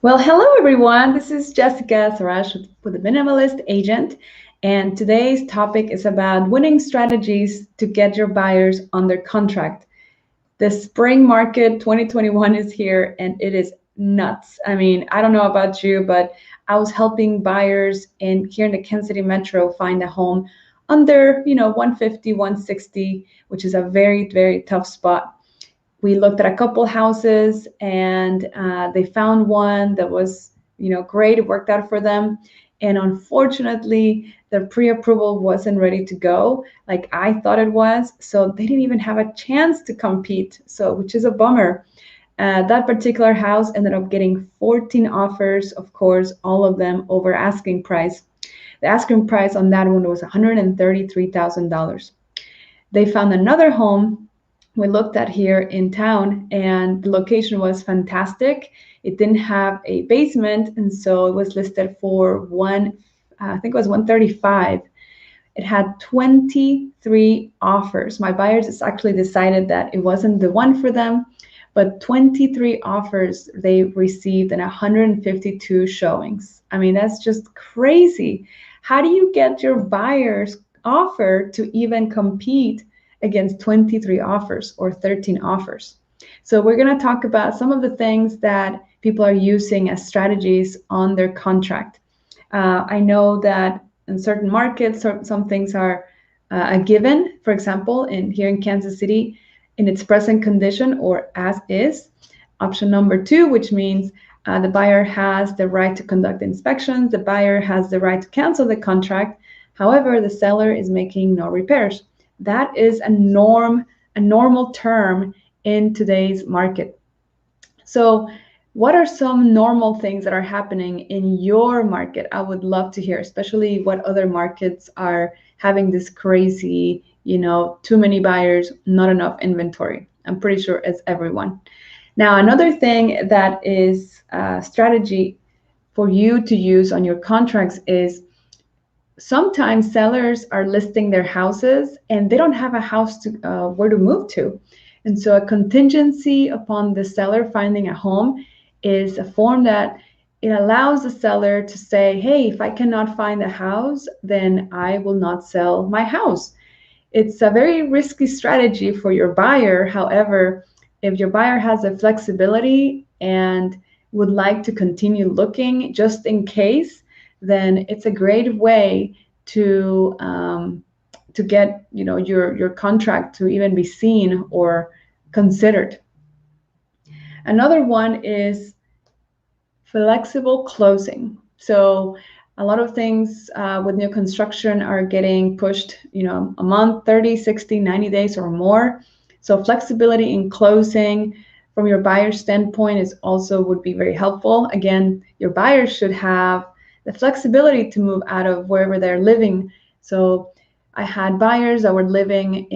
Well, hello everyone. This is Jessica Sarash with the Minimalist Agent, and today's topic is about winning strategies to get your buyers under contract. The spring market 2021 is here and it is nuts. I mean, I don't know about you, but I was helping buyers here in the Kansas City Metro find a home under, 150, 160, which is a very, very tough spot. We looked at a couple houses and they found one that was great. It worked out for them, and unfortunately their pre-approval wasn't ready to go like I thought it was, so they didn't even have a chance to compete, so which is a bummer. That particular house ended up getting 14 offers, of course all of them over asking price. The asking price on that one was $133,000. They found another home we looked at here in town, and the location was fantastic. It didn't have a basement, and so it was listed for I think it was 135. It had 23 offers. My buyers has actually decided that it wasn't the one for them, but 23 offers they received and 152 showings. I mean, that's just crazy. How do you get your buyers offer to even compete against 23 offers or 13 offers? So we're going to talk about some of the things that people are using as strategies on their contract. I know that in certain markets, some things are a given. For example, here in Kansas City, in its present condition or as is. Option number 2, which means the buyer has the right to conduct inspections, the buyer has the right to cancel the contract. However, the seller is making no repairs. That is a normal term in today's market. So what are some normal things that are happening in your market? I would love to hear, especially what other markets are having this crazy, too many buyers, not enough inventory. I'm pretty sure it's everyone. Now, another thing that is a strategy for you to use on your contracts is sometimes sellers are listing their houses and they don't have a house to where to move to. And so a contingency upon the seller finding a home is a form that it allows the seller to say, hey, if I cannot find a house, then I will not sell my house. It's a very risky strategy for your buyer. However, if your buyer has the flexibility and would like to continue looking just in case, then it's a great way to get your contract to even be seen or considered. Another one is flexible closing. So a lot of things with new construction are getting pushed, a month, 30, 60, 90 days or more. So flexibility in closing from your buyer standpoint is also would be very helpful. Again, your buyers should have the flexibility to move out of wherever they're living. So I had buyers that were living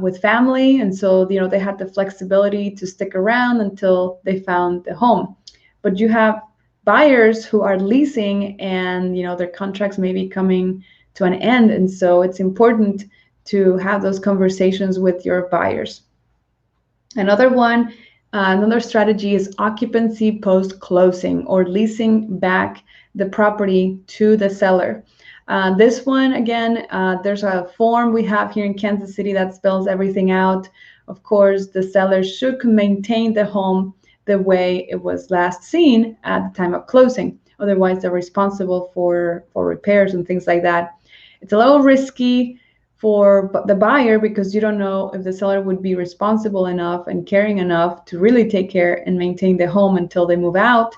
with family, and so they had the flexibility to stick around until they found the home. But you have buyers who are leasing, and their contracts may be coming to an end, and so it's important to have those conversations with your buyers. Another strategy is occupancy post closing, or leasing back the property to the seller. This one, again, there's a form we have here in Kansas City that spells everything out. Of course, the seller should maintain the home the way it was last seen at the time of closing. Otherwise, they're responsible for repairs and things like that. It's a little risky for the buyer because you don't know if the seller would be responsible enough and caring enough to really take care and maintain the home until they move out.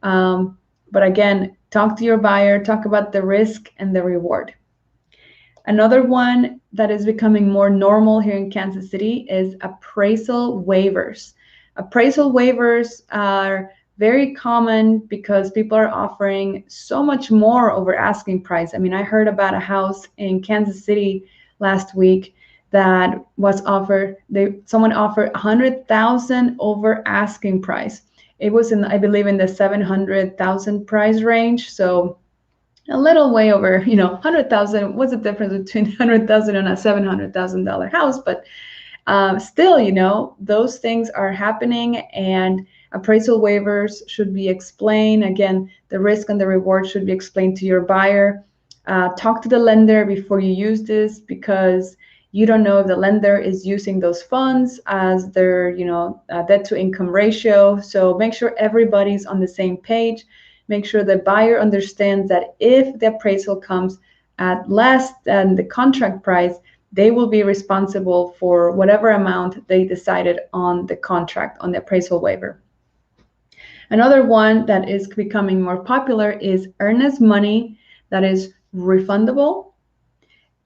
But again, talk to your buyer, talk about the risk and the reward. Another one that is becoming more normal here in Kansas City is appraisal waivers. Appraisal waivers are very common because people are offering so much more over asking price. I mean, I heard about a house in Kansas City last week that was offered, someone offered $100,000 over asking price. It was I believe in the $700,000 price range. So a little way over, 100,000. What's the difference between 100,000 and a $700,000 house? But still, those things are happening, and Appraisal waivers should be explained. Again, the risk and the reward should be explained to your buyer. Talk to the lender before you use this, because you don't know if the lender is using those funds as their debt to income ratio. So make sure everybody's on the same page. Make sure the buyer understands that if the appraisal comes at less than the contract price, they will be responsible for whatever amount they decided on the contract, on the appraisal waiver. Another one that is becoming more popular is earnest money that is refundable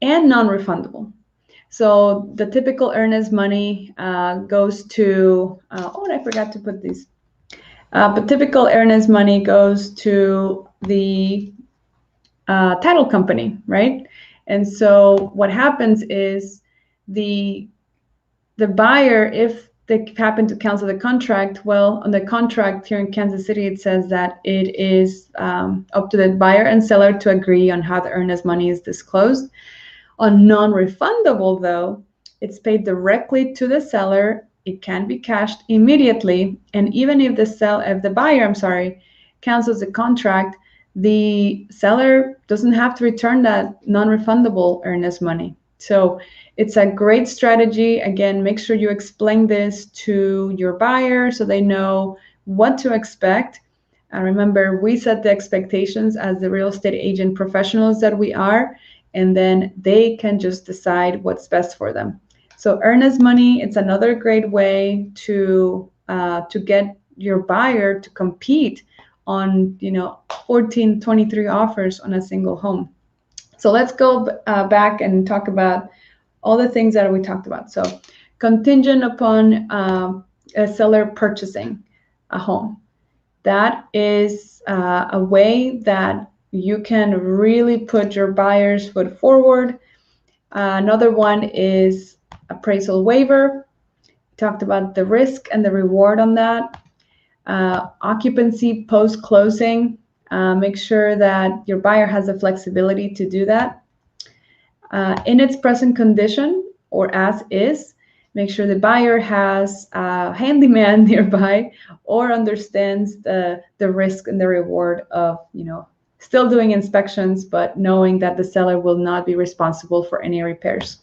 and non-refundable. So the typical earnest money goes to, I forgot to put these. But typical earnest money goes to the title company, right? And so what happens is the buyer, if they happen to cancel the contract, well, on the contract here in Kansas City, it says that it is up to the buyer and seller to agree on how the earnest money is disclosed. On non-refundable, though, it's paid directly to the seller. It can be cashed immediately, and even if the buyer, cancels the contract, the seller doesn't have to return that non-refundable earnest money. So it's a great strategy. Again, make sure you explain this to your buyer so they know what to expect. Remember, we set the expectations as the real estate agent professionals that we are, and then they can just decide what's best for them. So earnest money, it's another great way to get your buyer to compete on 14, 23 offers on a single home. So let's go back and talk about all the things that we talked about. So contingent upon a seller purchasing a home. That is a way that you can really put your buyer's foot forward. Another one is appraisal waiver. We talked about the risk and the reward on that. Occupancy post-closing. Make sure that your buyer has the flexibility to do that. In its present condition or as is, make sure the buyer has a handyman nearby or understands the risk and the reward of still doing inspections, but knowing that the seller will not be responsible for any repairs.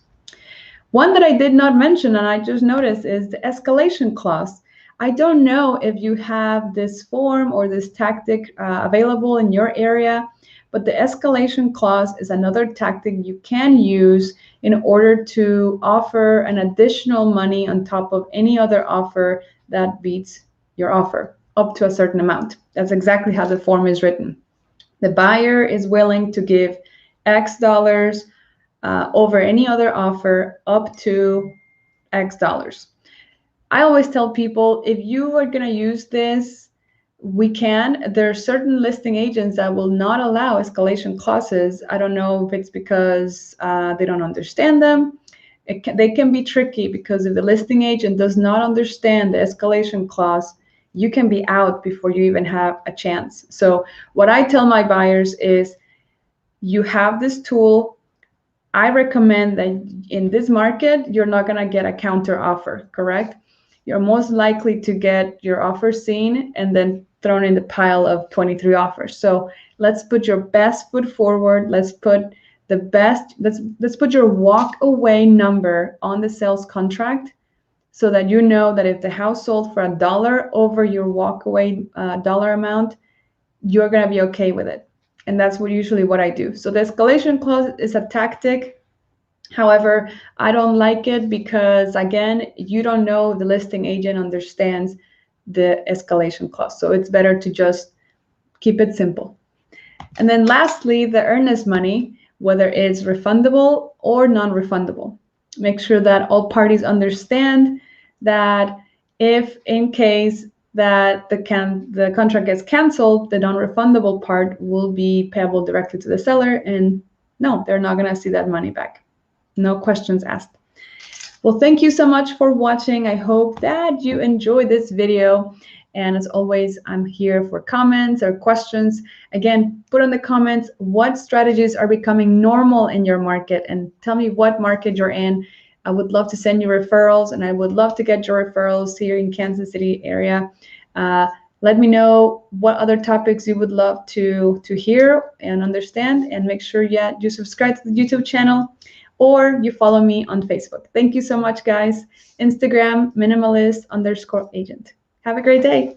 One that I did not mention, and I just noticed, is the escalation clause. I don't know if you have this form or this tactic available in your area, but the escalation clause is another tactic you can use in order to offer an additional money on top of any other offer that beats your offer up to a certain amount. That's exactly how the form is written. The buyer is willing to give X dollars over any other offer up to X dollars. I always tell people, if you are going to use this, we can. There are certain listing agents that will not allow escalation clauses. I don't know if it's because they don't understand them. They can be tricky, because if the listing agent does not understand the escalation clause, you can be out before you even have a chance. So what I tell my buyers is, you have this tool. I recommend that in this market, you're not going to get a counter offer, correct? You're most likely to get your offer seen and then thrown in the pile of 23 offers. So let's put your best foot forward. Let's put the best, let's put your walk away number on the sales contract, so that you know that if the house sold for $1 over your walk away dollar amount, you're going to be okay with it. And that's usually what I do. So the escalation clause is a tactic. However, I don't like it because, again, you don't know if the listing agent understands the escalation clause. So it's better to just keep it simple. And then lastly, the earnest money, whether it's refundable or non-refundable. Make sure that all parties understand that if in case that the contract gets canceled, the non-refundable part will be payable directly to the seller, and no, they're not going to see that money back. No questions asked. Well, thank you so much for watching. I hope that you enjoyed this video. And as always, I'm here for comments or questions. Again, put in the comments what strategies are becoming normal in your market, and tell me what market you're in. I would love to send you referrals, and I would love to get your referrals here in Kansas City area. Let me know what other topics you would love to hear and understand, and make sure you subscribe to the YouTube channel or you follow me on Facebook. Thank you so much, guys. Instagram, minimalist_agent. Have a great day.